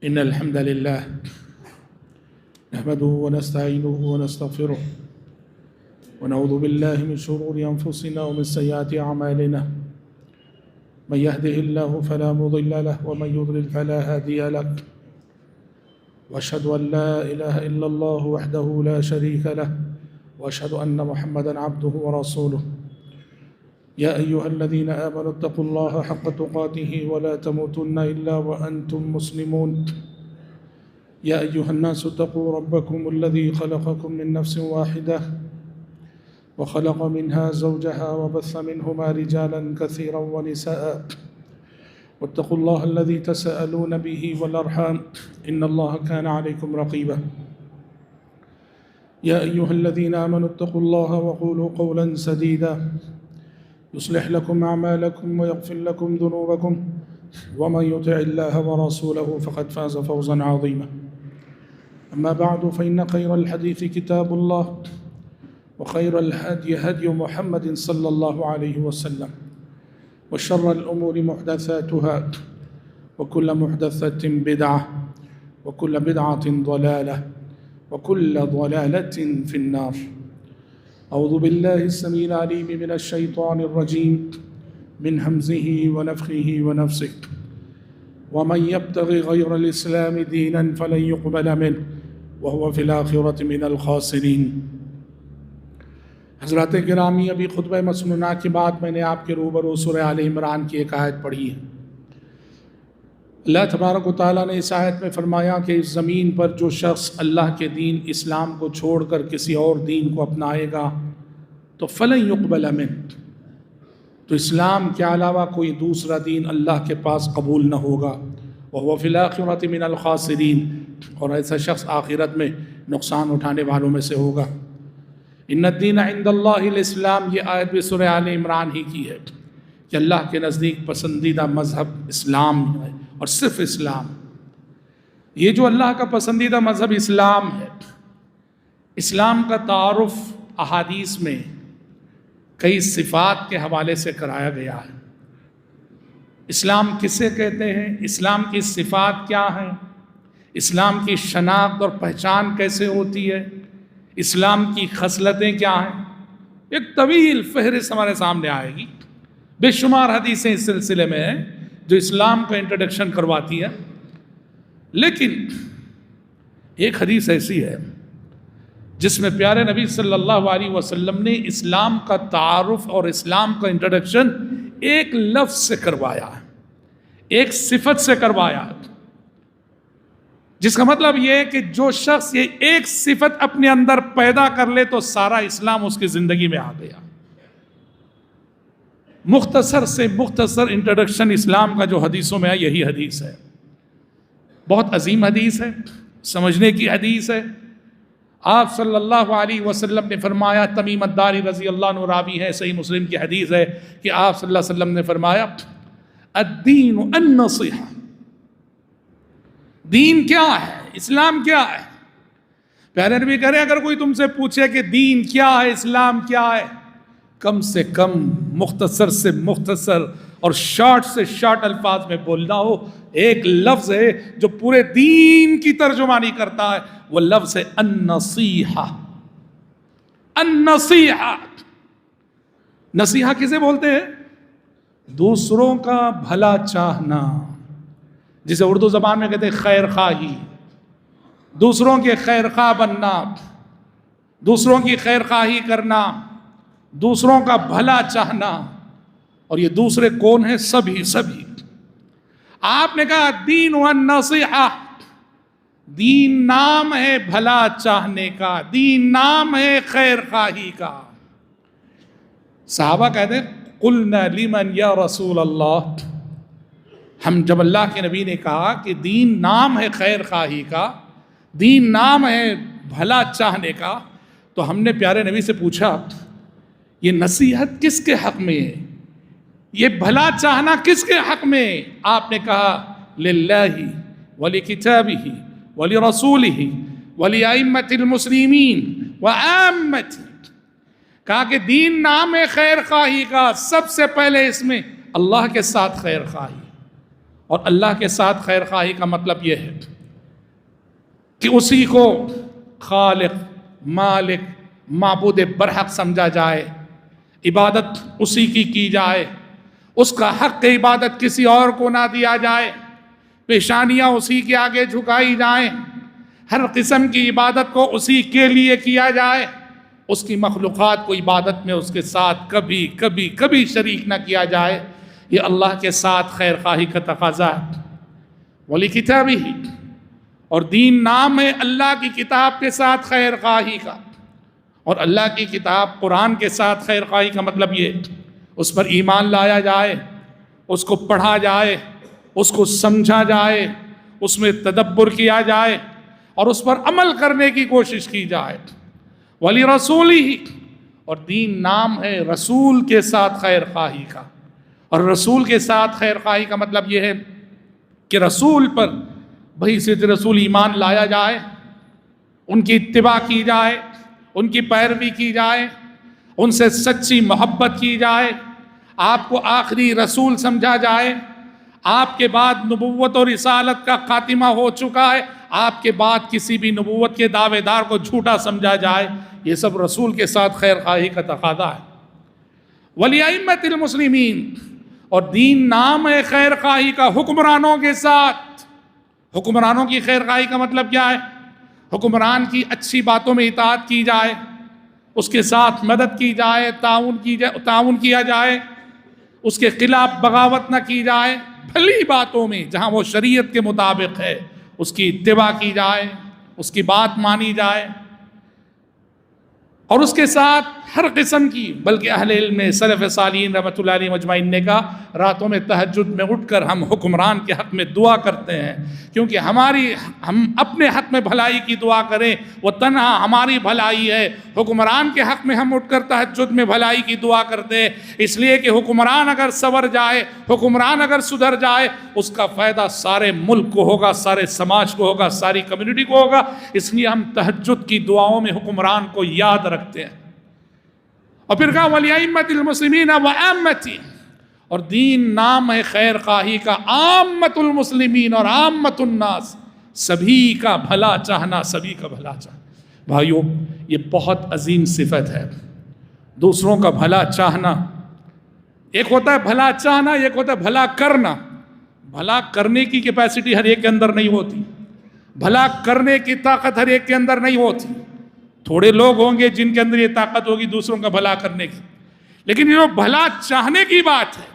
إن الحمد لله نحمده ونستعينه ونستغفره ونعوذ بالله من شرور أنفسنا ومن سيئات أعمالنا من يهده الله فلا مضل له ومن يضلل فلا هادي له وأشهد أن لا إله إلا الله وحده لا شريك له وأشهد أن محمدًا عبده ورسوله يا أيها الذين آمنوا اتقوا الله حق تقاته ولا تموتن إلا وأنتم مسلمون يا أيها الناس اتقوا ربكم الذي خلقكم من نفس واحدة وخلق منها زوجها وبث منهما رجالا كثيرا ونساء واتقوا الله الذي تساءلون به والأرحام إن الله كان عليكم رقيبا يا أيها الذين آمنوا اتقوا الله وقولوا قولا سديدا يصلح لكم أعمالكم ويغفر لكم ذنوبكم ومن يطع الله ورسوله فقد فاز فوزا عظيما أما بعد فإن خير الحديث كتاب الله وخير الهدي هدي محمد صلى الله عليه وسلم وشر الأمور محدثاتها وكل محدثة بدعة وكل بدعة ضلالة وكل ضلالة في النار أعوذ بالله السميع العليم من الشيطان الرجيم من همزه ونفخه ونفسه ومن يبتغي غير الإسلام دينا فلن يقبل منه وهو في الآخرة من الخاسرين۔ حضرات گرامی، ابھی خطبہ مسنونہ کے بعد میں نے آپ کے روبرو سورہ آل عمران کی ایک آیت پڑھی ہے۔ اللہ تبارک و تعالیٰ نے اس آیت میں فرمایا کہ اس زمین پر جو شخص اللہ کے دین اسلام کو چھوڑ کر کسی اور دین کو اپنائے گا تو فلن یقبل منہ، تو اسلام کے علاوہ کوئی دوسرا دین اللہ کے پاس قبول نہ ہوگا، وہو فی الآخرۃ من الخاسرین، اور ایسا شخص آخرت میں نقصان اٹھانے والوں میں سے ہوگا۔ ان الدین عند اللہ الاسلام، یہ آیت بھی سورہ آل عمران ہی کی ہے کہ اللہ کے نزدیک پسندیدہ مذہب اسلام ہے اور صرف اسلام۔ یہ جو اللہ کا پسندیدہ مذہب اسلام ہے، اسلام کا تعارف احادیث میں کئی صفات کے حوالے سے کرایا گیا ہے۔ اسلام کسے کہتے ہیں، اسلام کی صفات کیا ہیں، اسلام کی شناخت اور پہچان کیسے ہوتی ہے، اسلام کی خصلتیں کیا ہیں، ایک طویل فہرست ہمارے سامنے آئے گی۔ بے شمار حدیثیں اس سلسلے میں ہیں جو اسلام کا انٹروڈکشن کرواتی ہے، لیکن ایک حدیث ایسی ہے جس میں پیارے نبی صلی اللہ علیہ وسلم نے اسلام کا تعارف اور اسلام کا انٹروڈکشن ایک لفظ سے کروایا ہے، ایک صفت سے کروایا ہے، جس کا مطلب یہ ہے کہ جو شخص یہ ایک صفت اپنے اندر پیدا کر لے تو سارا اسلام اس کی زندگی میں آ گیا۔ مختصر سے مختصر انٹروڈکشن اسلام کا جو حدیثوں میں ہے یہی حدیث ہے۔ بہت عظیم حدیث ہے، سمجھنے کی حدیث ہے۔ آپ صلی اللہ علیہ وسلم نے فرمایا، تمیم الداری رضی اللہ عنہ راوی ہے، صحیح مسلم کی حدیث ہے کہ آپ صلی اللہ علیہ وسلم نے فرمایا الدین النصیحہ، دین کیا ہے، اسلام کیا ہے؟ پیارے نبی کہہ رہے اگر کوئی تم سے پوچھے کہ دین کیا ہے، اسلام کیا ہے، کم سے کم مختصر سے مختصر اور شارٹ سے شارٹ الفاظ میں بولنا ہو، ایک لفظ ہے جو پورے دین کی ترجمانی کرتا ہے، وہ لفظ ہے النصیحہ۔ النصیحہ، نصیحہ کسے بولتے ہیں؟ دوسروں کا بھلا چاہنا، جسے اردو زبان میں کہتے ہیں خیر خواہی، دوسروں کے خیر خواہ بننا، دوسروں کی خیر خواہی کرنا، دوسروں کا بھلا چاہنا۔ اور یہ دوسرے کون ہیں؟ سبھی۔ آپ نے کہا دین والنصیحہ، دین نام ہے بھلا چاہنے کا، دین نام ہے خیر خواہی کا۔ صحابہ کہتے ہیں قلنا لمن یا رسول اللہ، ہم جب اللہ کے نبی نے کہا کہ دین نام ہے خیر خواہی کا، دین نام ہے بھلا چاہنے کا، تو ہم نے پیارے نبی سے پوچھا یہ نصیحت کس کے حق میں ہے، یہ بھلا چاہنا کس کے حق میں؟ آپ نے کہا للہ ولکتابہ ولرسولہ ولائمۃ المسلمین وعامتہ، کہا کہ دین نام ہے خیر خواہی کا، سب سے پہلے اس میں اللہ کے ساتھ خیر خواہی، اور اللہ کے ساتھ خیر خواہی کا مطلب یہ ہے کہ اسی کو خالق، مالک، معبود برحق سمجھا جائے، عبادت اسی کی جائے، اس کا حق عبادت کسی اور کو نہ دیا جائے، پیشانیاں اسی کے آگے جھکائی جائیں، ہر قسم کی عبادت کو اسی کے لیے کیا جائے، اس کی مخلوقات کو عبادت میں اس کے ساتھ کبھی کبھی کبھی شریک نہ کیا جائے۔ یہ اللہ کے ساتھ خیر خواہی کا تقاضا ہے۔ ولی کتابی، اور دین نام ہے اللہ کی کتاب کے ساتھ خیر خواہی کا، اور اللہ کی کتاب قرآن کے ساتھ خیر خواہی کا مطلب یہ اس پر ایمان لایا جائے، اس کو پڑھا جائے، اس کو سمجھا جائے، اس میں تدبر کیا جائے اور اس پر عمل کرنے کی کوشش کی جائے۔ ولی رسولی، اور دین نام ہے رسول کے ساتھ خیر خواہی کا، اور رسول کے ساتھ خیر خواہی کا مطلب یہ ہے کہ رسول پر بھئی سے رسول ایمان لایا جائے، ان کی اتباع کی جائے، ان کی پیروی کی جائے، ان سے سچی محبت کی جائے، آپ کو آخری رسول سمجھا جائے، آپ کے بعد نبوت اور رسالت کا خاتمہ ہو چکا ہے، آپ کے بعد کسی بھی نبوت کے دعوے دار کو جھوٹا سمجھا جائے، یہ سب رسول کے ساتھ خیر خواہی کا تقاضا ہے۔ ولی ائمۃ المسلمین، اور دین نام ہے خیر خواہی کا حکمرانوں کے ساتھ۔ حکمرانوں کی خیر خواہی کا مطلب کیا ہے؟ حکمران کی اچھی باتوں میں اطاعت کی جائے، اس کے ساتھ مدد کی جائے، تعاون کیا جائے، اس کے خلاف بغاوت نہ کی جائے، بھلی باتوں میں جہاں وہ شریعت کے مطابق ہے اس کی اتباع کی جائے، اس کی بات مانی جائے، اور اس کے ساتھ ہر قسم کی، بلکہ اہل علم میں سلف صالحین رحمۃ اللہ علیہ مجمعین نے کہا راتوں میں تہجد میں اٹھ کر ہم حکمران کے حق میں دعا کرتے ہیں، کیونکہ ہم اپنے حق میں بھلائی کی دعا کریں وہ تنہا ہماری بھلائی ہے۔ حکمران کے حق میں ہم اٹھ کر تہجد میں بھلائی کی دعا کرتے ہیں، اس لیے کہ حکمران اگر سنور جائے، حکمران اگر سدھر جائے، اس کا فائدہ سارے ملک کو ہوگا، سارے سماج کو ہوگا، ساری کمیونٹی کو ہوگا۔ اس لیے ہم تہجد کی دعاؤں میں حکمران کو یاد رکھتے ہیں۔ اور پھر کہا ولی ائمۃ المسلمین وعامتی، اور دین نام ہے خیر خواہی کا عامت المسلمین اور عامت الناس، سبھی کا بھلا چاہنا، سبھی کا بھلا چاہنا۔ بھائیو، یہ بہت عظیم صفت ہے، دوسروں کا بھلا چاہنا۔ ایک ہوتا ہے بھلا چاہنا، ایک ہوتا ہے بھلا کرنا۔ بھلا کرنے کی کیپیسٹی ہر ایک کے اندر نہیں ہوتی، بھلا کرنے کی طاقت ہر ایک کے اندر نہیں ہوتی۔ تھوڑے لوگ ہوں گے جن کے اندر یہ طاقت ہوگی دوسروں کا بھلا کرنے کی، لیکن یہ جو بھلا چاہنے کی بات ہے،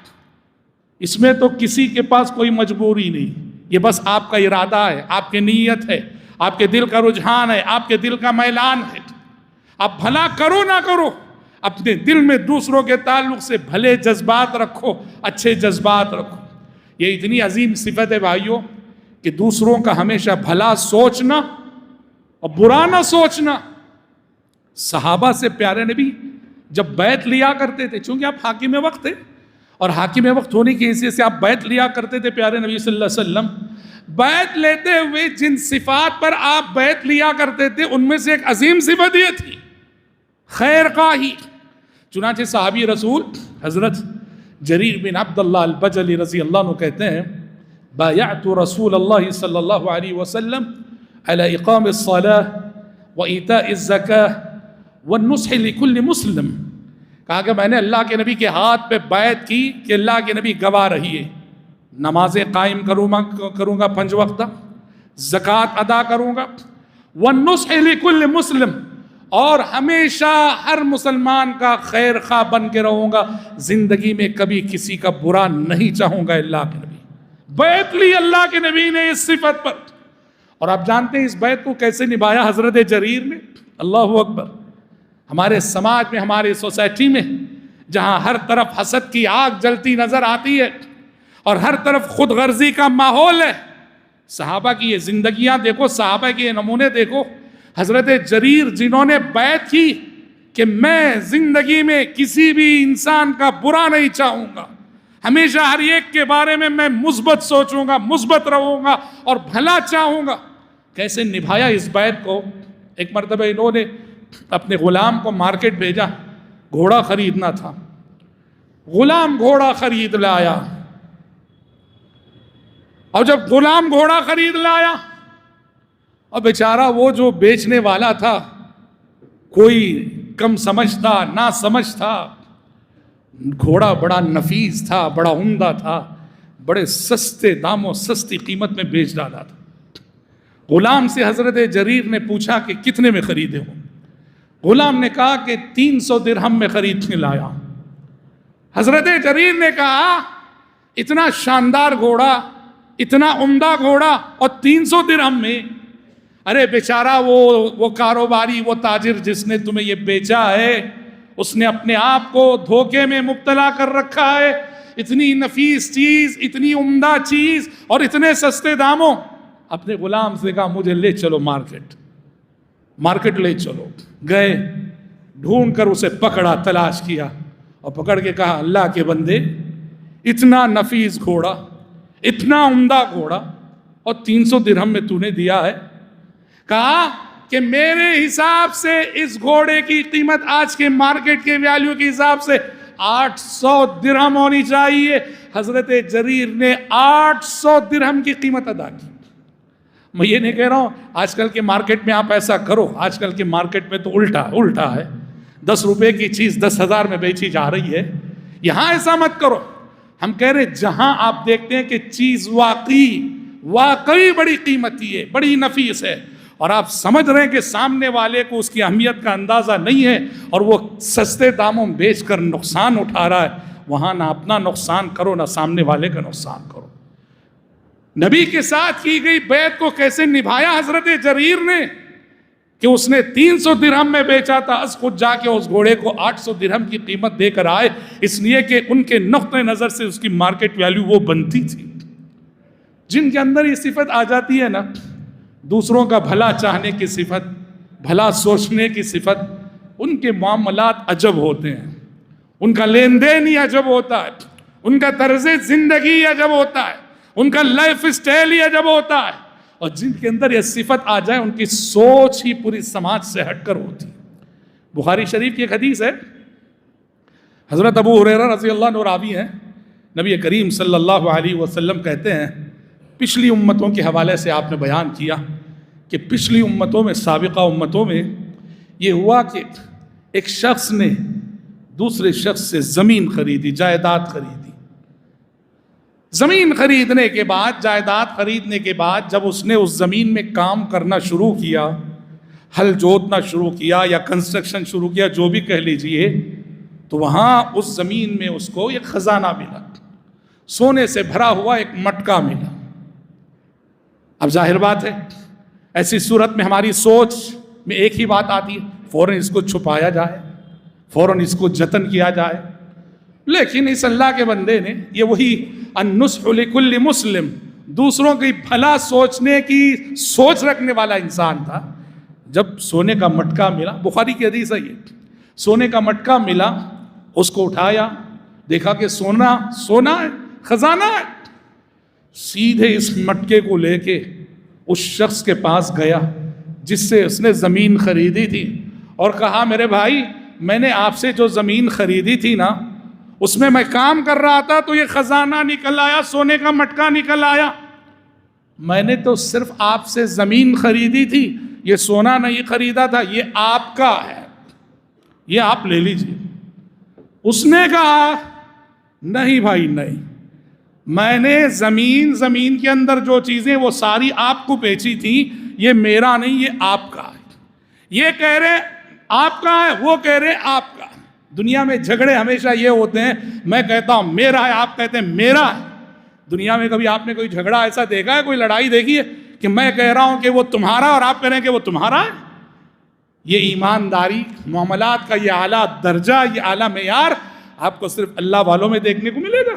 اس میں تو کسی کے پاس کوئی مجبوری نہیں، یہ بس آپ کا ارادہ ہے، آپ کی نیت ہے، آپ کے دل کا رجحان ہے، آپ کے دل کا میلان ہے۔ آپ بھلا کرو نہ کرو، اپنے دل میں دوسروں کے تعلق سے بھلے جذبات رکھو، اچھے جذبات رکھو۔ یہ اتنی عظیم صفت ہے بھائیوں کہ دوسروں کا ہمیشہ بھلا سوچنا اور برا نہ سوچنا۔ صحابہ سے پیارے نبی جب بیعت لیا کرتے تھے، چونکہ آپ حاکم وقت تھے اور حاکم وقت ہونے کی حیثیت سے آپ بیعت لیا کرتے تھے پیارے نبی صلی اللہ علیہ وسلم، بیعت لیتے ہوئے جن صفات پر آپ بیعت لیا کرتے تھے ان میں سے ایک عظیم صفت یہ تھی خیر خواہی۔ چنانچہ صحابی رسول حضرت جریر بن عبداللہ البجلی رضی اللہ عنہ کہتے ہیں بایعت رسول اللہ صلی اللہ علیہ وسلم علی اقام الصلاة وإیتاء الزکاة والنصح لکل مسلم، کہا کہ میں نے اللہ کے نبی کے ہاتھ پہ بیعت کی کہ اللہ کے نبی گواہ رہیے، نمازیں قائم کروں گا 5 وقتہ، زکوٰۃ ادا کروں گا، والنصح لکل مسلم، اور ہمیشہ ہر مسلمان کا خیر خواہ بن کے رہوں گا، زندگی میں کبھی کسی کا برا نہیں چاہوں گا۔ اللہ کے نبی بیعت لی اللہ کے نبی نے اس صفت پر، اور آپ جانتے ہیں اس بیعت کو کیسے نبھایا حضرت جریر نے؟ اللہ اکبر۔ ہمارے سماج میں، ہماری سوسائٹی میں جہاں ہر طرف حسد کی آگ جلتی نظر آتی ہے اور ہر طرف خود غرضی کا ماحول ہے، صحابہ کی یہ زندگیاں دیکھو، صحابہ کے یہ نمونے دیکھو۔ حضرت جریر جنہوں نے بیعت کی کہ میں زندگی میں کسی بھی انسان کا برا نہیں چاہوں گا، ہمیشہ ہر ایک کے بارے میں مثبت سوچوں گا، مثبت رہوں گا اور بھلا چاہوں گا، کیسے نبھایا اس بیعت کو؟ ایک مرتبہ انہوں نے اپنے غلام کو مارکیٹ بھیجا، گھوڑا خریدنا تھا، غلام گھوڑا خرید لایا، اور جب غلام گھوڑا خرید لایا، اور بیچارہ وہ جو بیچنے والا تھا کوئی کم سمجھ تھا، نہ سمجھ تھا، گھوڑا بڑا نفیس تھا، بڑا عمدہ تھا، بڑے سستے داموں سستی قیمت میں بیچ ڈالا تھا۔ غلام سے حضرت جریر نے پوچھا کہ کتنے میں خریدے ہو؟ غلام نے کہا کہ 300 درہم میں خرید کے لایا۔ حضرت جریر نے کہا اتنا شاندار گھوڑا، اتنا عمدہ گھوڑا اور 300 درہم میں؟ ارے بیچارہ وہ کاروباری، وہ تاجر جس نے تمہیں یہ بیچا ہے، اس نے اپنے آپ کو دھوکے میں مبتلا کر رکھا ہے۔ اتنی نفیس چیز، اتنی عمدہ چیز اور اتنے سستے داموں۔ اپنے غلام سے کہا مجھے لے چلو مارکیٹ لے چلو۔ گئے، ڈھونڈ کر اسے پکڑا، تلاش کیا اور پکڑ کے کہا اللہ کے بندے، اتنا نفیس گھوڑا، اتنا عمدہ گھوڑا اور 300 درہم میں تو نے دیا ہے؟ کہا کہ میرے حساب سے اس گھوڑے کی قیمت آج کے مارکیٹ کے ویلیو کے حساب سے 800 درہم ہونی چاہیے۔ حضرت جریر نے 800 درہم کی قیمت ادا کی۔ میں یہ نہیں کہہ رہا ہوں آج کل کے مارکیٹ میں آپ ایسا کرو، آج کل کے مارکیٹ میں تو الٹا ہے، 10 روپے کی چیز 10,000 میں بیچی جا رہی ہے۔ یہاں ایسا مت کرو۔ ہم کہہ رہے جہاں آپ دیکھتے ہیں کہ چیز واقعی بڑی قیمتی ہے، بڑی نفیس ہے، اور آپ سمجھ رہے ہیں کہ سامنے والے کو اس کی اہمیت کا اندازہ نہیں ہے اور وہ سستے داموں بیچ کر نقصان اٹھا رہا ہے، وہاں نہ اپنا نقصان کرو نہ سامنے والے کا نقصان کرو۔ نبی کے ساتھ کی گئی بیعت کو کیسے نبھایا حضرت جریر نے کہ اس نے 300 درہم میں بیچا تھا، از خود جا کے اس گھوڑے کو 800 درہم کی قیمت دے کر آئے، اس لیے کہ ان کے نقطۂ نظر سے اس کی مارکیٹ ویلیو وہ بنتی تھی۔ جن کے اندر یہ صفت آ جاتی ہے نا، دوسروں کا بھلا چاہنے کی صفت، بھلا سوچنے کی صفت، ان کے معاملات عجب ہوتے ہیں، ان کا لین دین ہی عجب ہوتا ہے، ان کا طرز زندگی عجب ہوتا ہے، ان کا لائف اسٹائل ہی عجب ہوتا ہے۔ اور جن کے اندر یہ صفت آ جائے ان کی سوچ ہی پوری سماج سے ہٹ کر ہوتی۔ بخاری شریف کی ایک حدیث ہے، حضرت ابو ہریرہ رضی اللہ عنہ راوی ہیں، نبی کریم صلی اللہ علیہ وسلم کہتے ہیں، پچھلی امتوں کے حوالے سے آپ نے بیان کیا کہ پچھلی امتوں میں، سابقہ امتوں میں یہ ہوا کہ ایک شخص نے دوسرے شخص سے زمین خریدی، جائیداد خریدی۔ زمین خریدنے کے بعد، جائیداد خریدنے کے بعد جب اس نے اس زمین میں کام کرنا شروع کیا، ہل جوتنا شروع کیا یا کنسٹرکشن شروع کیا، جو بھی کہہ لیجئے، تو وہاں اس زمین میں اس کو ایک خزانہ ملا، سونے سے بھرا ہوا ایک مٹکا ملا۔ اب ظاہر بات ہے ایسی صورت میں ہماری سوچ میں ایک ہی بات آتی ہے، فوراً اس کو چھپایا جائے، فوراً اس کو جتن کیا جائے۔ لیکن اس اللہ کے بندے نے، یہ وہی النصح لکل مسلم، دوسروں کی بھلا سوچنے کی سوچ رکھنے والا انسان تھا، جب سونے کا مٹکا ملا، بخاری کی حدیث ہے یہ، سونے کا مٹکا ملا، اس کو اٹھایا، دیکھا کہ سونا ہے، خزانہ ہے، سیدھے اس مٹکے کو لے کے اس شخص کے پاس گیا جس سے اس نے زمین خریدی تھی، اور کہا میرے بھائی، میں نے آپ سے جو زمین خریدی تھی نا، اس میں میں کام کر رہا تھا تو یہ خزانہ نکل آیا، سونے کا مٹکا نکل آیا۔ میں نے تو صرف آپ سے زمین خریدی تھی، یہ سونا نہیں خریدا تھا، یہ آپ کا ہے، یہ آپ لے لیجئے۔ اس نے کہا نہیں بھائی نہیں، میں نے زمین کے اندر جو چیزیں وہ ساری آپ کو بیچی تھی، یہ میرا نہیں، یہ آپ کا ہے۔ یہ کہہ رہے آپ کا ہے، وہ کہہ رہے آپ کا ہے۔ دنیا میں جھگڑے ہمیشہ یہ ہوتے ہیں، میں کہتا ہوں میرا ہے، آپ کہتے ہیں میرا ہے۔ دنیا میں کبھی آپ نے کوئی جھگڑا ایسا دیکھا ہے، کوئی لڑائی دیکھی ہے کہ میں کہہ رہا ہوں کہ وہ تمہارا اور آپ کہہ رہے ہیں کہ وہ تمہارا ہے؟ یہ ایمانداری، معاملات کا یہ اعلیٰ درجہ، یہ اعلیٰ معیار آپ کو صرف اللہ والوں میں دیکھنے کو ملے گا۔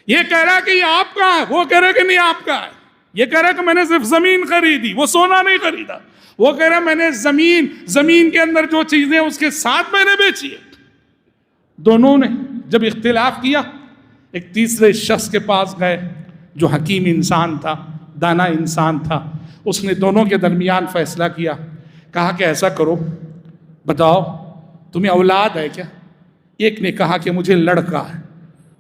یہ کہہ رہا ہے کہ یہ آپ کا ہے، وہ کہہ رہا ہے کہ نہیں آپ کا ہے۔ یہ کہہ رہا ہے کہ میں نے صرف زمین خریدی، وہ سونا نہیں خریدا۔ وہ کہہ رہا ہے میں نے زمین کے اندر جو چیزیں اس کے ساتھ میں نے بیچی ہے۔ دونوں نے جب اختلاف کیا، ایک تیسرے شخص کے پاس گئے جو حکیم انسان تھا، دانا انسان تھا۔ اس نے دونوں کے درمیان فیصلہ کیا، کہا کہ ایسا کرو، بتاؤ تمہیں اولاد ہے کیا؟ ایک نے کہا کہ مجھے لڑکا ہے،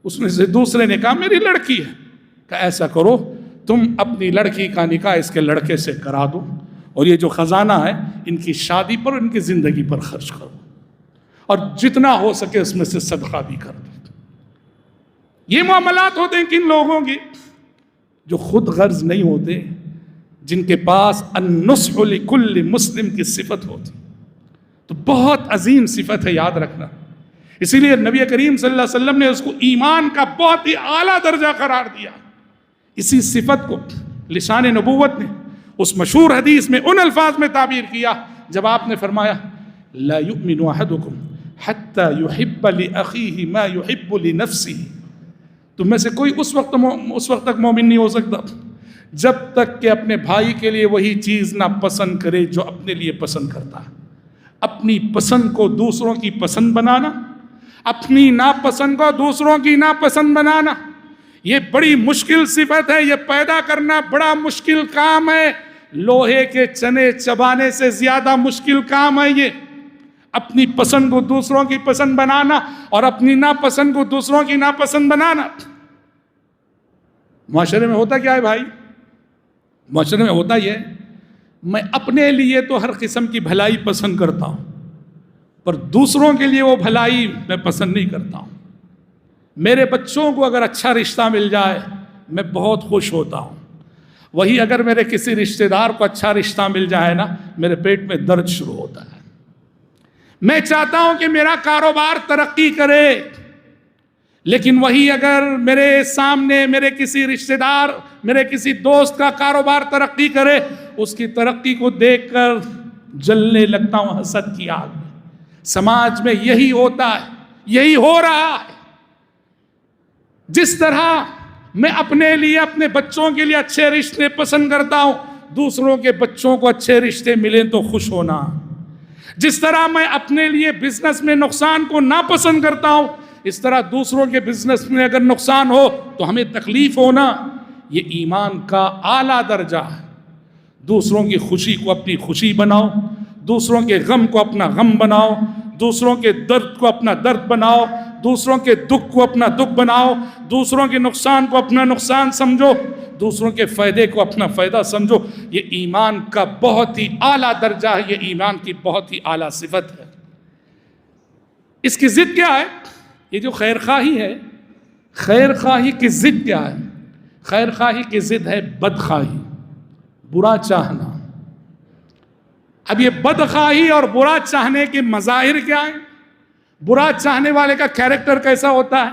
اس میں سے دوسرے نے کہا میری لڑکی ہے۔ کہ ایسا کرو تم اپنی لڑکی کا نکاح اس کے لڑکے سے کرا دو اور یہ جو خزانہ ہے ان کی شادی پر اور ان کی زندگی پر خرچ کرو اور جتنا ہو سکے اس میں سے صدقہ بھی کر دو۔ یہ معاملات ہوتے ہیں کن لوگوں کے؟ جو خود غرض نہیں ہوتے، جن کے پاس النصح لکل مسلم کی صفت ہوتی، تو بہت عظیم صفت ہے، یاد رکھنا۔ اسی لیے نبی کریم صلی اللہ علیہ وسلم نے اس کو ایمان کا بہت ہی اعلیٰ درجہ قرار دیا۔ اسی صفت کو لسان نبوت نے اس مشہور حدیث میں ان الفاظ میں تعبیر کیا جب آپ نے فرمایا لا یؤمن احدکم حتی یحب لأخیہ ما یحب لنفسہ، تم میں سے کوئی اس وقت تک مومن نہیں ہو سکتا جب تک کہ اپنے بھائی کے لیے وہی چیز نہ پسند کرے جو اپنے لیے پسند کرتا ہے۔ اپنی پسند کو دوسروں کی پسند بنانا، اپنی ناپسند کو دوسروں کی ناپسند بنانا، یہ بڑی مشکل صفت ہے، یہ پیدا کرنا بڑا مشکل کام ہے، لوہے کے چنے چبانے سے زیادہ مشکل کام ہے یہ۔ اپنی پسند کو دوسروں کی پسند بنانا اور اپنی ناپسند کو دوسروں کی ناپسند بنانا۔ معاشرے میں ہوتا کیا ہے بھائی؟ معاشرے میں ہوتا یہ ہے، میں اپنے لیے تو ہر قسم کی بھلائی پسند کرتا ہوں، پر دوسروں کے لیے وہ بھلائی میں پسند نہیں کرتا ہوں۔ میرے بچوں کو اگر اچھا رشتہ مل جائے میں بہت خوش ہوتا ہوں، وہی اگر میرے کسی رشتہ دار کو اچھا رشتہ مل جائے نا، میرے پیٹ میں درد شروع ہوتا ہے۔ میں چاہتا ہوں کہ میرا کاروبار ترقی کرے، لیکن وہی اگر میرے سامنے میرے کسی رشتہ دار، میرے کسی دوست کا کاروبار ترقی کرے، اس کی ترقی کو دیکھ کر جلنے لگتا ہوں حسد کی آگ میں۔ سماج میں یہی ہوتا ہے، یہی ہو رہا ہے۔ جس طرح میں اپنے لیے، اپنے بچوں کے لیے اچھے رشتے پسند کرتا ہوں، دوسروں کے بچوں کو اچھے رشتے ملیں تو خوش ہونا۔ جس طرح میں اپنے لیے بزنس میں نقصان کو ناپسند کرتا ہوں، اس طرح دوسروں کے بزنس میں اگر نقصان ہو تو ہمیں تکلیف ہونا۔ یہ ایمان کا اعلیٰ درجہ ہے۔ دوسروں کی خوشی کو اپنی خوشی بناؤ، دوسروں کے غم کو اپنا غم بناؤ، دوسروں کے درد کو اپنا درد بناؤ، دوسروں کے دکھ کو اپنا دکھ بناؤ، دوسروں کے نقصان کو اپنا نقصان سمجھو، دوسروں کے فائدے کو اپنا فائدہ سمجھو۔ یہ ایمان کا بہت ہی اعلیٰ درجہ ہے، یہ ایمان کی بہت ہی اعلیٰ صفت ہے۔ اس کی ضد کیا ہے؟ یہ جو خیر خواہی ہے، خیر خواہی کی ضد کیا ہے؟ خیر خواہی کی ضد ہے بدخواہی، برا چاہنا۔ اب یہ بدخواہی اور برا چاہنے کے مظاہر کیا ہیں؟ برا چاہنے والے کا کیریکٹر کیسا ہوتا ہے؟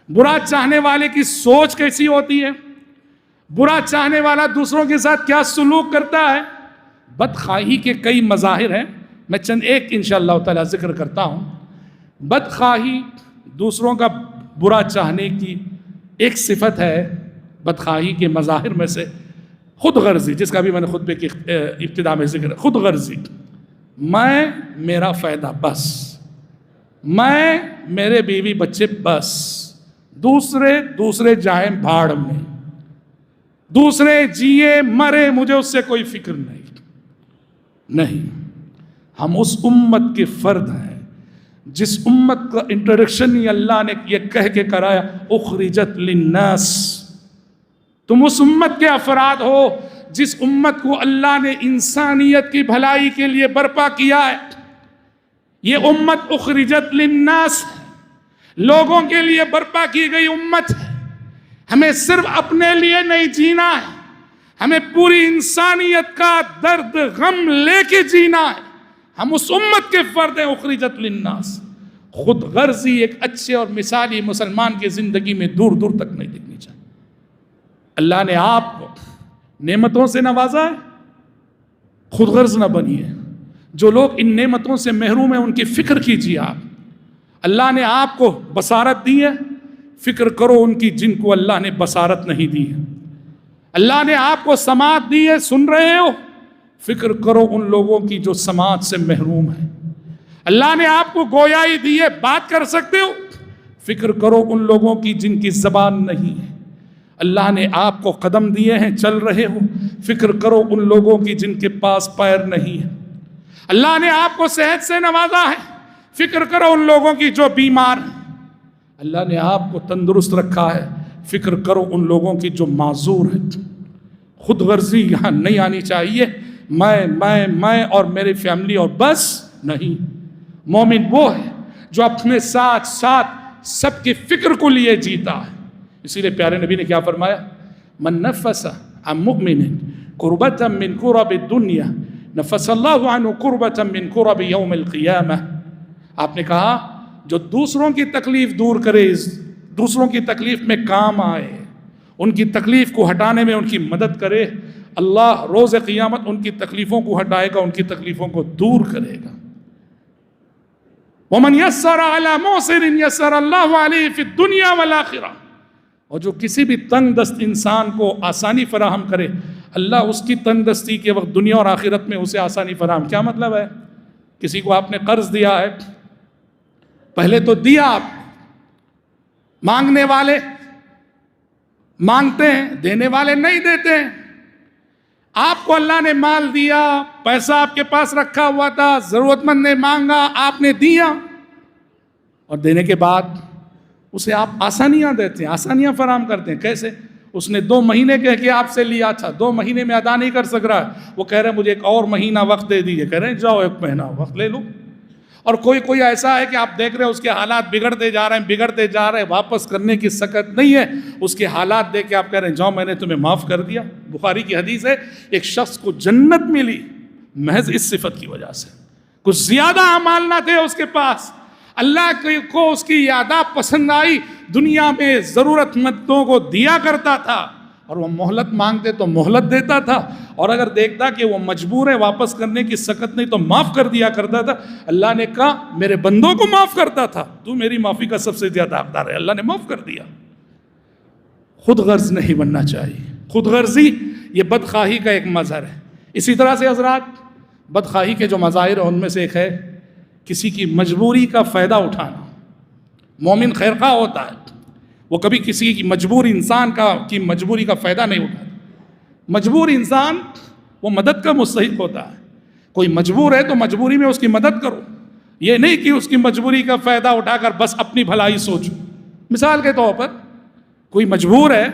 برا چاہنے والے کی سوچ کیسی ہوتی ہے؟ برا چاہنے والا دوسروں کے ساتھ کیا سلوک کرتا ہے؟ بدخواہی کے کئی مظاہر ہیں، میں چند ایک انشاءاللہ تعالی ذکر کرتا ہوں۔ بدخواہی دوسروں کا برا چاہنے کی ایک صفت ہے۔ بدخواہی کے مظاہر میں سے خود غرضی، جس کا بھی میں نے خطبے کی ابتدا میں ذکر ہے، خود غرضی، میں میرا فائدہ بس، میں میرے بیوی بچے بس، دوسرے جائیں بھاڑ میں، دوسرے جیے مرے مجھے اس سے کوئی فکر نہیں۔ ہم اس امت کے فرد ہیں جس امت کا انٹروڈکشن ہی اللہ نے یہ کہہ کے کرایا اخرجت للناس۔ تم اس امت کے افراد ہو جس امت کو اللہ نے انسانیت کی بھلائی کے لیے برپا کیا ہے۔ یہ امت اخرجت للناس، لوگوں کے لیے برپا کی گئی امت ہے۔ ہمیں صرف اپنے لیے نہیں جینا ہے، ہمیں پوری انسانیت کا درد غم لے کے جینا ہے۔ ہم اس امت کے فرد ہیں اخرجت للناس۔ خود غرضی ایک اچھے اور مثالی مسلمان کی زندگی میں دور دور تک نہیں دکھنی چاہیے۔ اللہ نے آپ کو نعمتوں سے نوازا ہے، خود غرض نہ بنیے۔ جو لوگ ان نعمتوں سے محروم ہیں ان کی فکر کیجیے آپ۔ اللہ نے آپ کو بصارت دی ہے، فکر کرو ان کی جن کو اللہ نے بصارت نہیں دی ہے۔ اللہ نے آپ کو سماعت دی ہے، سن رہے ہو، فکر کرو ان لوگوں کی جو سماعت سے محروم ہیں۔ اللہ نے آپ کو گویائی دی ہے، بات کر سکتے ہو، فکر کرو ان لوگوں کی جن کی زبان نہیں ہے۔ اللہ نے آپ کو قدم دیے ہیں، چل رہے ہو، فکر کرو ان لوگوں کی جن کے پاس پیر نہیں ہے۔ اللہ نے آپ کو صحت سے نوازا ہے، فکر کرو ان لوگوں کی جو بیمار ہیں۔ اللہ نے آپ کو تندرست رکھا ہے، فکر کرو ان لوگوں کی جو معذور ہیں. خود غرضی یہاں نہیں آنی چاہیے، میں اور میری فیملی اور بس نہیں. مومن وہ ہے جو اپنے ساتھ ساتھ سب کی فکر کو لیے جیتا ہے. اسی لیے پیارے نبی نے کیا فرمایا؟ من نفس عن مؤمن کربة من کرب الدنیا نفس اللہ عنہ کربة من کرب یوم القیامہ. آپ نے کہا جو دوسروں کی تکلیف دور کرے، دوسروں کی تکلیف میں کام آئے، ان کی تکلیف کو ہٹانے میں ان کی مدد کرے، اللہ روز قیامت ان کی تکلیفوں کو ہٹائے گا، ان کی تکلیفوں کو دور کرے گا. وَمَنْ يَسَّرَ عَلَى مُعْسِرٍ يَسَّرَ اللَّهُ عَلَيْهِ فِي الدُّنْيَا وَالْآخِرَةِ. اور جو کسی بھی تنگ دست انسان کو آسانی فراہم کرے، اللہ اس کی تنگ دستی کے وقت دنیا اور آخرت میں اسے آسانی فراہم. کیا مطلب ہے؟ کسی کو آپ نے قرض دیا ہے، پہلے تو دیا آپ، مانگنے والے مانگتے ہیں، دینے والے نہیں دیتے ہیں. آپ کو اللہ نے مال دیا، پیسہ آپ کے پاس رکھا ہوا تھا، ضرورت مند نے مانگا، آپ نے دیا، اور دینے کے بعد اسے آپ آسانیاں دیتے ہیں، آسانیاں فراہم کرتے ہیں. کیسے؟ اس نے 2 مہینے کہہ کے آپ سے لیا تھا، 2 مہینے میں ادا نہیں کر سک رہا ہے، وہ کہہ رہے ہیں مجھے ایک اور مہینہ وقت دے دیجیے. کہہ رہے ہیں جاؤ 1 مہینہ وقت لے لو. اور کوئی ایسا ہے کہ آپ دیکھ رہے ہیں اس کے حالات بگڑتے جا رہے ہیں، واپس کرنے کی سکت نہیں ہے، اس کے حالات دیکھ کے آپ کہہ رہے ہیں جاؤ میں نے تمہیں معاف کر دیا. بخاری کی حدیث ہے ایک شخص کو جنت ملی محض اس صفت کی وجہ سے. کچھ زیادہ اعمال نہ تھے اس کے پاس، اللہ کو اس کی یادات پسند آئی، دنیا میں ضرورت مندوں کو دیا کرتا تھا، اور وہ مہلت مانگتے تو مہلت دیتا تھا، اور اگر دیکھتا کہ وہ مجبور ہے واپس کرنے کی سکت نہیں تو معاف کر دیا کرتا تھا. اللہ نے کہا میرے بندوں کو معاف کرتا تھا، تو میری معافی کا سب سے زیادہ حقدار ہے. اللہ نے معاف کر دیا. خود غرض نہیں بننا چاہیے. خود غرضی یہ بدخواہی کا ایک مظہر ہے. اسی طرح سے حضرات بدخواہی کے جو مظاہر ہیں ان میں سے ایک ہے کسی کی مجبوری کا فائدہ اٹھانا. مومن خیرخواہ ہوتا ہے، وہ کبھی کسی کی مجبور انسان کی مجبوری کا فائدہ نہیں اٹھاتا. مجبور انسان وہ مدد کا مستحق ہوتا ہے. کوئی مجبور ہے تو مجبوری میں اس کی مدد کرو، یہ نہیں کہ اس کی مجبوری کا فائدہ اٹھا کر بس اپنی بھلائی سوچو. مثال کے طور پر کوئی مجبور ہے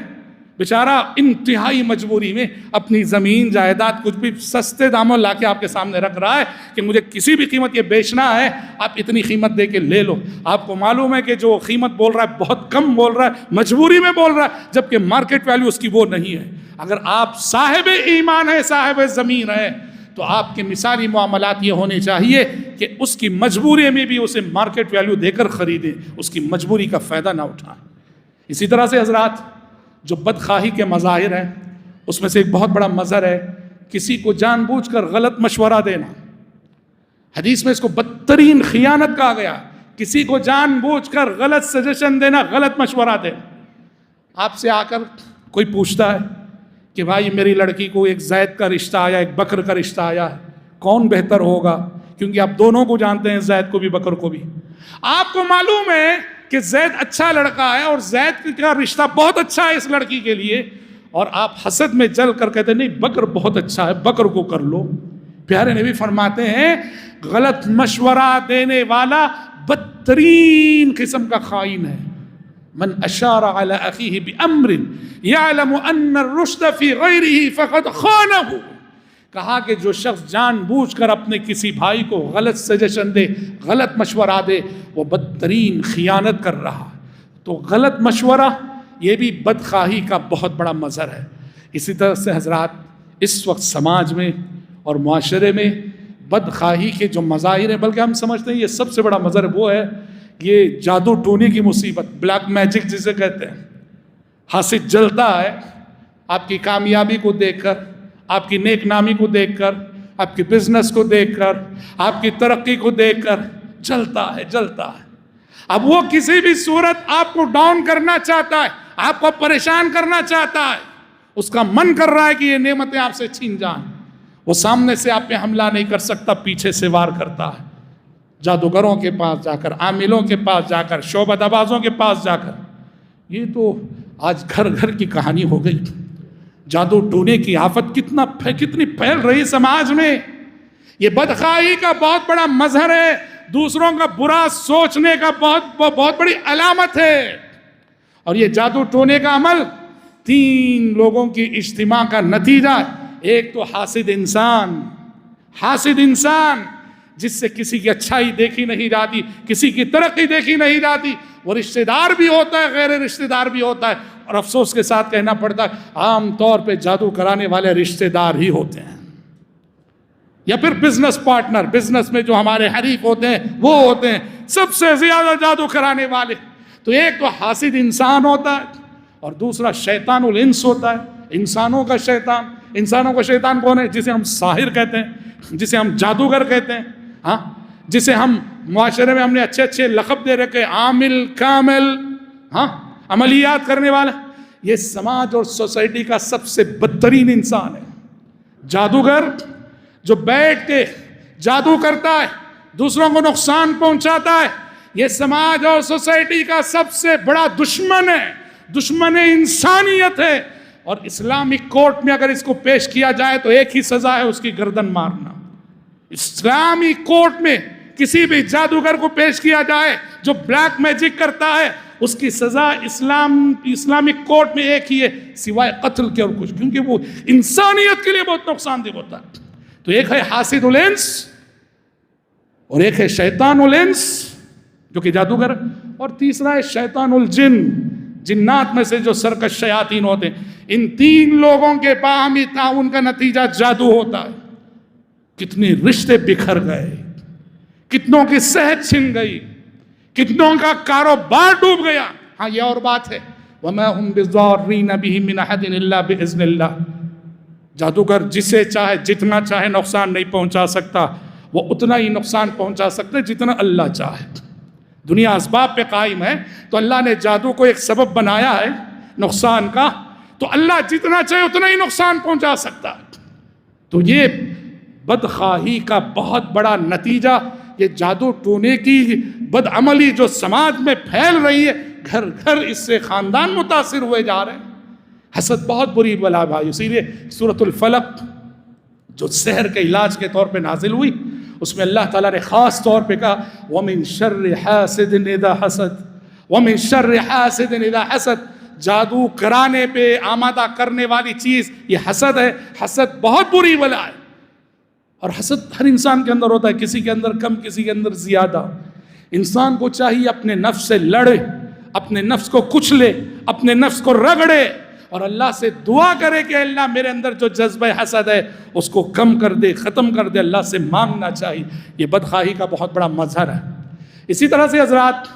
بیچارہ، انتہائی مجبوری میں اپنی زمین جائیداد کچھ بھی سستے داموں لا کے آپ کے سامنے رکھ رہا ہے کہ مجھے کسی بھی قیمت یہ بیچنا ہے، آپ اتنی قیمت دے کے لے لو. آپ کو معلوم ہے کہ جو قیمت بول رہا ہے بہت کم بول رہا ہے، مجبوری میں بول رہا ہے، جبکہ مارکیٹ ویلیو اس کی وہ نہیں ہے. اگر آپ صاحب ایمان ہے، صاحب زمین ہے، تو آپ کے مثالی معاملات یہ ہونے چاہیے کہ اس کی مجبوری میں بھی اسے مارکیٹ ویلیو دے کر خریدیں، اس کی مجبوری کا فائدہ نہ اٹھائیں. اسی طرح سے حضرات جو بدخواہی کے مظاہر ہیں اس میں سے ایک بہت بڑا مظہر ہے کسی کو جان بوجھ کر غلط مشورہ دینا. حدیث میں اس کو بدترین خیانت کہا گیا. کسی کو جان بوجھ کر غلط سجیشن دینا، غلط مشورہ دینا. آپ سے آ کر کوئی پوچھتا ہے کہ بھائی میری لڑکی کو ایک زید کا رشتہ آیا، ایک بکر کا رشتہ آیا ہے، کون بہتر ہوگا؟ کیونکہ آپ دونوں کو جانتے ہیں، زید کو بھی بکر کو بھی. آپ کو معلوم ہے کہ زید اچھا لڑکا ہے اور زید کا رشتہ بہت اچھا ہے اس لڑکی کے لیے، اور آپ حسد میں جل کر کہتے ہیں نہیں بکر بہت اچھا ہے، بکر کو کر لو. پیارے نبی فرماتے ہیں غلط مشورہ دینے والا بدترین قسم کا خائن ہے. من اشار على اخیہ بامر یعلم ان الرشد فی غیرہ فقد خانہ. کہا کہ جو شخص جان بوجھ کر اپنے کسی بھائی کو غلط سجیشن دے، غلط مشورہ دے، وہ بدترین خیانت کر رہا. تو غلط مشورہ یہ بھی بدخواہی کا بہت بڑا مظہر ہے. اسی طرح سے حضرات اس وقت سماج میں اور معاشرے میں بدخواہی کے جو مظاہر ہیں، بلکہ ہم سمجھتے ہیں یہ سب سے بڑا مظہر وہ ہے یہ جادو ٹونے کی مصیبت، بلیک میجک جسے کہتے ہیں. حاسد جلتا ہے آپ کی کامیابی کو دیکھ کر، آپ کی نیک نامی کو دیکھ کر، آپ کی بزنس کو دیکھ کر، آپ کی ترقی کو دیکھ کر جلتا ہے. اب وہ کسی بھی صورت آپ کو ڈاؤن کرنا چاہتا ہے، آپ کو پریشان کرنا چاہتا ہے، اس کا من کر رہا ہے کہ یہ نعمتیں آپ سے چھین جائیں. وہ سامنے سے آپ پہ حملہ نہیں کر سکتا، پیچھے سے وار کرتا ہے. جادوگروں کے پاس جا کر، عاملوں کے پاس جا کر، شعبہ دبازوں کے پاس جا کر. یہ تو آج گھر گھر کی کہانی ہو گئی. جادو ٹونے کی آفت کتنی پھیل رہی سماج میں. یہ بدخواہی کا بہت بڑا مظہر ہے، دوسروں کا برا سوچنے کا بہت بڑی علامت ہے. اور یہ جادو ٹونے کا عمل 3 لوگوں کی اجتماع کا نتیجہ ہے. ایک تو حاسد انسان جس سے کسی کی اچھائی دیکھی نہیں جاتی، کسی کی ترقی دیکھی نہیں جاتی. وہ رشتہ دار بھی ہوتا ہے، غیر رشتہ دار بھی ہوتا ہے، اور افسوس کے ساتھ کہنا پڑتا ہے عام طور پہ جادو کرانے والے رشتہ دار ہی ہوتے ہیں، یا پھر بزنس پارٹنر، بزنس میں جو ہمارے حریف ہوتے ہیں وہ ہوتے ہیں سب سے زیادہ جادو کرانے والے. تو ایک تو حاسد انسان ہوتا ہے، اور دوسرا شیطان الانس ہوتا ہے، انسانوں کا شیطان کون ہے؟ جسے ہم ساحر کہتے ہیں، جسے ہم جادوگر کہتے ہیں، ہاں، جسے ہم معاشرے میں ہم نے اچھے لقب دے رکھے، عامل، کامل، ہاں، عملیات کرنے والا. یہ سماج اور سوسائٹی کا سب سے بدترین انسان ہے جادوگر، جو بیٹھ کے جادو کرتا ہے، دوسروں کو نقصان پہنچاتا ہے. یہ سماج اور سوسائٹی کا سب سے بڑا دشمن ہے، دشمن انسانیت ہے. اور اسلامک کورٹ میں اگر اس کو پیش کیا جائے تو ایک ہی سزا ہے، اس کی گردن مارنا. اسلامی کورٹ میں کسی بھی جادوگر کو پیش کیا جائے جو بلیک میجک کرتا ہے، اس کی سزا اسلامک کورٹ میں ایک ہی ہے، سوائے قتل کے اور کچھ، کیونکہ وہ انسانیت کے لیے بہت نقصان دہ ہوتا ہے. تو ایک ہے حاسد الانس اور ایک ہے شیطان الانس جو کہ جادوگر، اور تیسرا ہے شیطان الجن، جنات میں سے جو سرکش شیاطین ہوتے ہیں. ان 3 لوگوں کے باہمی تعاون کا نتیجہ جادو ہوتا ہے. کتنے رشتے بکھر گئے، کتنوں کی صحت چھن گئی، کتنوں کا کاروبار ڈوب گیا. ہاں، یہ اور بات ہے وَمَا هُمْ بِضَارِّينَ بِهِ مِنْ أَحَدٍ إِلَّا بِإِذْنِ اللَّهِ. جادوگر جسے چاہے جتنا چاہے نقصان نہیں پہنچا سکتا، وہ اتنا ہی نقصان پہنچا سکتے جتنا اللہ چاہے. دنیا اسباب پہ قائم ہے، تو اللہ نے جادو کو ایک سبب بنایا ہے نقصان کا، تو اللہ جتنا چاہے اتنا ہی نقصان پہنچا سکتا ہے. تو یہ بدخواہی کا بہت بڑا نتیجہ، یہ جادو ٹونے کی بدعملی جو سماج میں پھیل رہی ہے، گھر گھر اس سے خاندان متاثر ہوئے جا رہے ہیں. حسد بہت بری بلا بھائی، اسی لیے سورۃ الفلق جو سحر کے علاج کے طور پہ نازل ہوئی، اس میں اللہ تعالیٰ نے خاص طور پہ کہا وَمِن شَرِّ حَاسِدٍ اِذَا حَسَدٍ، وَمِن شَرِّ حَاسِدٍ اِذَا حَسَدٍ. جادو کرانے پہ آمادہ کرنے والی چیز یہ حسد ہے. حسد بہت بری بلا ہے، اور حسد ہر انسان کے اندر ہوتا ہے، کسی کے اندر کم، کسی کے اندر زیادہ. انسان کو چاہیے اپنے نفس سے لڑے، اپنے نفس کو کچلے، اپنے نفس کو رگڑے، اور اللہ سے دعا کرے کہ اللہ میرے اندر جو جذبہ حسد ہے اس کو کم کر دے، ختم کر دے. اللہ سے مانگنا چاہیے. یہ بدخواہی کا بہت بڑا مظہر ہے. اسی طرح سے حضرات،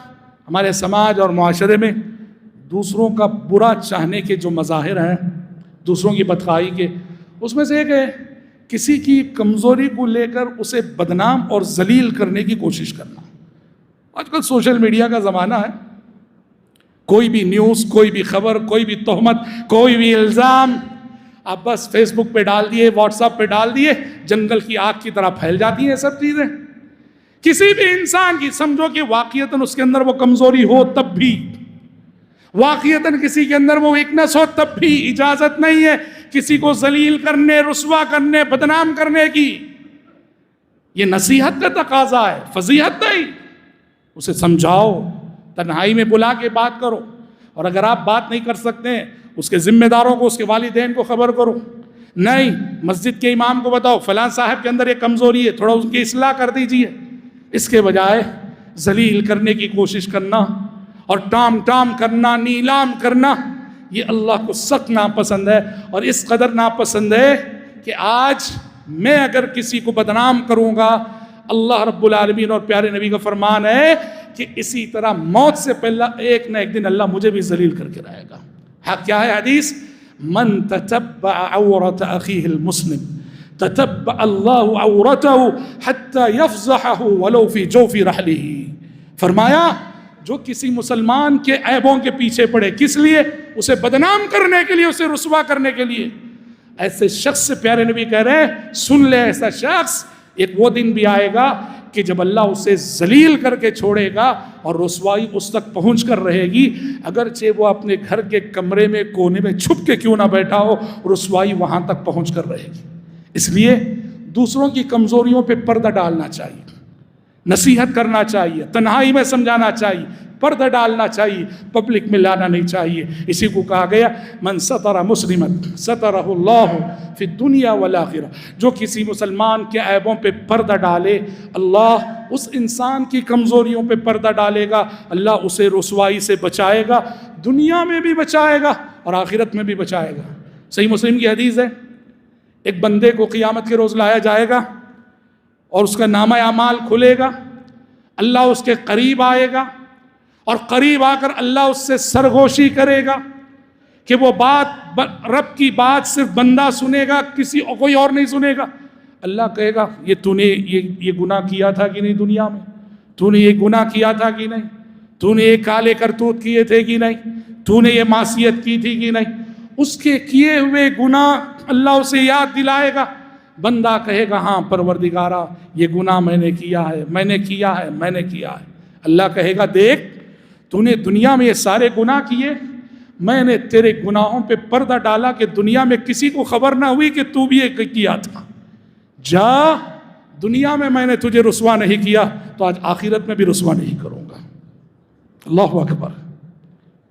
ہمارے سماج اور معاشرے میں دوسروں کا برا چاہنے کے جو مظاہر ہیں، دوسروں کی بدخواہی کے، اس میں سے ایک ہے کسی کی کمزوری کو لے کر اسے بدنام اور ذلیل کرنے کی کوشش کرنا. آج کل سوشل میڈیا کا زمانہ ہے، کوئی بھی نیوز، کوئی بھی خبر، کوئی بھی تہمت، کوئی بھی الزام آپ بس فیس بک پہ ڈال دیے، واٹس ایپ پہ ڈال دیے، جنگل کی آگ کی طرح پھیل جاتی ہیں سب چیزیں. کسی بھی انسان کی سمجھو کہ واقعتاً اس کے اندر وہ کمزوری ہو تب بھی، واقعتاً کسی کے اندر وہ ویکنس ہو تب بھی اجازت نہیں ہے کسی کو ذلیل کرنے، رسوا کرنے، بدنام کرنے کی. یہ نصیحت کا تقاضا ہے، فضیحت نہیں. اسے سمجھاؤ، تنہائی میں بلا کے بات کرو، اور اگر آپ بات نہیں کر سکتے ہیں اس کے ذمہ داروں کو، اس کے والدین کو خبر کرو. نہیں، مسجد کے امام کو بتاؤ فلاں صاحب کے اندر یہ کمزوری ہے، تھوڑا ان کی اصلاح کر دیجئے. اس کے بجائے ذلیل کرنے کی کوشش کرنا اور ٹام کرنا، نیلام کرنا، یہ اللہ کو سخت ناپسند ہے. اور اس قدر ناپسند ہے کہ آج میں اگر کسی کو بدنام کروں گا، اللہ رب العالمین اور پیارے نبی کا فرمان ہے کہ اسی طرح موت سے پہلا ایک نہ ایک دن اللہ مجھے بھی ذلیل کر کے رہے گا. کیا ہے حدیث؟ من تتبع عورت اخیہ المسلم تتبع اللہ عورتہ حتی یفضحہ ولو فی جوف رحلہ. فرمایا جو کسی مسلمان کے عیبوں کے پیچھے پڑے، کس لیے؟ اسے بدنام کرنے کے لیے، اسے رسوا کرنے کے لیے، ایسے شخص سے پیارے نبی کہہ رہے ہیں سن لے، ایسا شخص ایک وہ دن بھی آئے گا کہ جب اللہ اسے ذلیل کر کے چھوڑے گا اور رسوائی اس تک پہنچ کر رہے گی، اگرچہ وہ اپنے گھر کے کمرے میں کونے میں چھپ کے کیوں نہ بیٹھا ہو، رسوائی وہاں تک پہنچ کر رہے گی. اس لیے دوسروں کی کمزوریوں پہ پردہ ڈالنا چاہیے، نصیحت کرنا چاہیے، تنہائی میں سمجھانا چاہیے، پردہ ڈالنا چاہیے، پبلک میں لانا نہیں چاہیے۔ اسی کو کہا گیا من ستر مسلما سترہ اللہ فی الدنیا والآخرہ، جو کسی مسلمان کے عیبوں پہ پردہ ڈالے اللہ اس انسان کی کمزوریوں پہ پردہ ڈالے گا، اللہ اسے رسوائی سے بچائے گا، دنیا میں بھی بچائے گا اور آخرت میں بھی بچائے گا۔ صحیح مسلم کی حدیث ہے، ایک بندے کو قیامت کے روز لایا جائے گا اور اس کا نامہ اعمال کھلے گا، اللہ اس کے قریب آئے گا اور قریب آ کر اللہ اس سے سرگوشی کرے گا کہ وہ بات رب کی بات صرف بندہ سنے گا، کوئی اور نہیں سنے گا۔ اللہ کہے گا تو نے یہ گناہ کیا تھا کہ نہیں دنیا میں، تو نے یہ گناہ کیا تھا کہ نہیں، تو نے یہ کالے کرتوت کیے تھے کہ نہیں، تو نے یہ معصیت کی تھی کہ نہیں۔ اس کے کیے ہوئے گناہ اللہ اسے یاد دلائے گا، بندہ کہے گا ہاں پروردگارا یہ گناہ میں نے کیا ہے، میں نے کیا ہے، میں نے کیا ہے۔ اللہ کہے گا دیکھ تو نے دنیا میں یہ سارے گناہ کیے، میں نے تیرے گناہوں پہ پردہ ڈالا کہ دنیا میں کسی کو خبر نہ ہوئی کہ تو بھی یہ کیا تھا، جا دنیا میں نے تجھے رسوا نہیں کیا تو آج آخرت میں بھی رسوا نہیں کروں گا۔ اللہ اکبر۔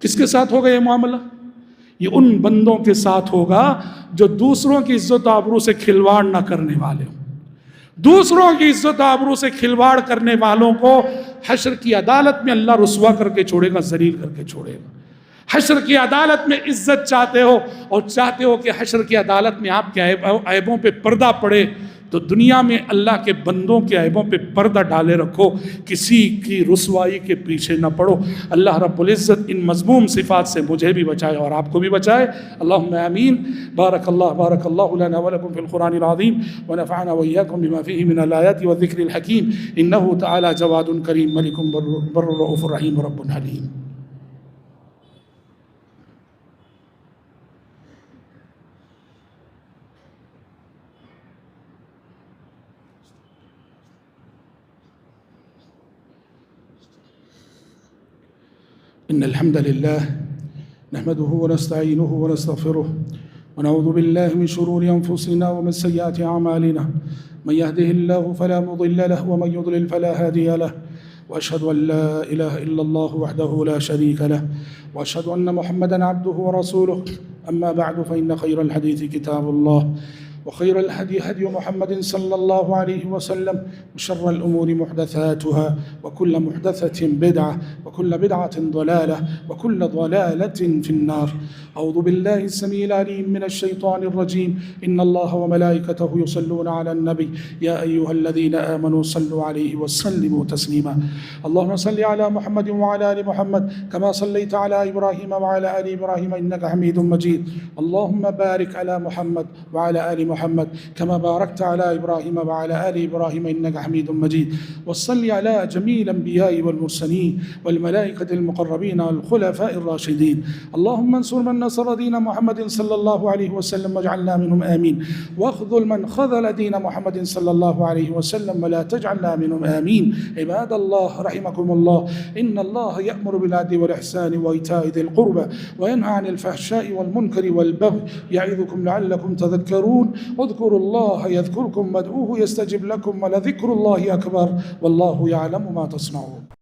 کس کے ساتھ ہوگا یہ معاملہ؟ یہ ان بندوں کے ساتھ ہوگا جو دوسروں کی عزت و آبرو سے کھلواڑ نہ کرنے والے ہوں۔ دوسروں کی عزت و آبرو سے کھلواڑ کرنے والوں کو حشر کی عدالت میں اللہ رسوا کر کے چھوڑے گا، ذلیل کر کے چھوڑے گا۔ حشر کی عدالت میں عزت چاہتے ہو اور چاہتے ہو کہ حشر کی عدالت میں آپ کے عیبوں پہ پردہ پڑے، تو دنیا میں اللہ کے بندوں کے عیبوں پہ پردہ ڈالے رکھو، کسی کی رسوائی کے پیچھے نہ پڑو۔ اللہ رب العزت ان مذموم صفات سے مجھے بھی بچائے اور آپ کو بھی بچائے۔ اللہم آمین۔ بارک اللہ لنا ولکم فی القرآن العظیم ونفعنا وإیاکم بما فیہ من الآیات والذکر الحکیم، انہ تعالی جواد کریم ملک بر رؤوف رحیم رب حلیم۔ إن الحمد لله نحمده ونستعينه ونستغفره ونعوذ بالله من شرور أنفسنا ومن سيئات أعمالنا، من يهده الله فلا مضل له ومن يضلل فلا هادي له، وأشهد أن لا إله إلا الله وحده لا شريك له، وأشهد أن محمدًا عبده ورسوله، أما بعد فإن خير الحديث كتاب الله، وخير الهدي هدي محمد صلى الله عليه وسلم، وشر الأمور محدثاتها، وكل محدثة بدعة، وكل بدعة ضلالة، وكل ضلالة في النار۔ أعوذ بالله السميع العليم من الشيطان الرجيم، إن الله وملائكته يصلون على النبي يا أيها الذين آمنوا صلوا عليه وسلموا تسليما۔ اللهم صل على محمد وعلى آل محمد كما صليت على إبراهيم وعلى آل إبراهيم إنك حميد مجيد، اللهم بارك على محمد وعلى آل محمد كما باركت على إبراهيم وعلى آل إبراهيم إنك حميد مجيد، وصل على جميع الأنبياء والمرسلين والملائكة المقربين والخلفاء الراشدين، اللهم انصر من نصر دين محمد صلى الله عليه وسلم واجعلنا منهم آمين، واخذل من خذل دين محمد صلى الله عليه وسلم ولا تجعلنا منهم آمين۔ عباد الله رحمكم الله، إن الله يأمر بالعدل والإحسان وإيتاء ذي القربى وينهى عن الفحشاء والمنكر والبغي يعظكم لعلكم تذكرون، اذكروا الله يذكركم وادعوه يستجب لكم ولذكر الله أكبر والله يعلم ما تصنعون۔